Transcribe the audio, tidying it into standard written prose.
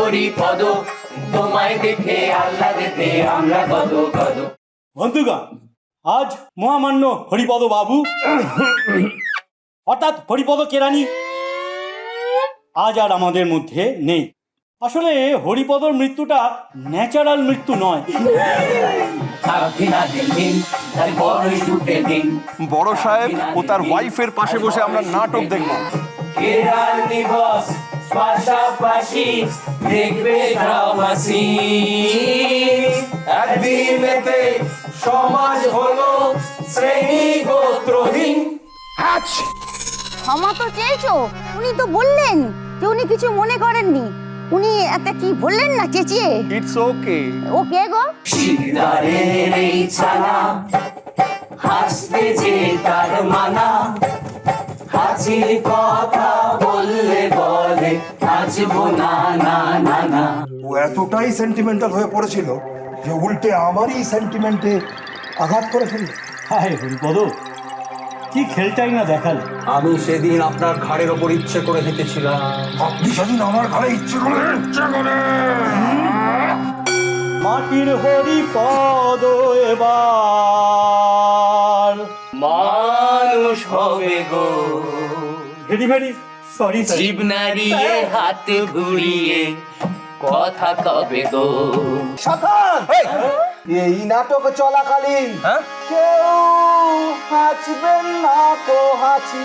হরিপদ, তোমায় দেখে আহ্লাদেতে আমরা কত কত। বন্ধুগণ, আজ মহামান্য হরিপদ বাবু অর্থাৎ হরিপদ কেরানি আজ আর আমাদের মধ্যে নেই। আসলে হরিপদর মৃত্যুটা ন্যাচারাল মৃত্যু নয়। বড় সাহেব ও তার ওয়াইফের পাশে বসে আমরা নাটক দেখব। কেরাল দিবস পাশাপাশি দেখবে ড্রামাসি, একদিনেতে সমাজ হলো শ্রেণী গোত্রহীন। ক্ষমা তো চেয়েছো, উনি তো বললেন যে উনি কিছু মনে করেননি। উনি একটা কি বললেন না চেঁচিয়ে? It's okay. ও কে গো? শিকদারের এই ছানা, হাসতে যে তার মানা, হাসির কথা বললে বলে হাসবো না না না না। ও এতটাই সেন্টিমেন্টাল হয়ে পড়েছিল যে উল্টে আমারই সেন্টিমেন্টে আঘাত করে ফেলল। হায় হরিপদ, কি খেলটাই না দেখালে। আমি সেদিন আপনার ঘাড়ের ওপর ইচ্ছে করে হেঁটেছিলাম। আপনি সেদিন আমার ঘরে ইচ্ছে করে মাটির হরিপদ এবার মানুষ হবে গো, ভেরি ভেরি সরি জীব নাড়িয়ে হাত ঘুরিয়ে কথা কবে গো। এই নাটক চলাকালীন কেউ হাসবেন না, তো হাসি।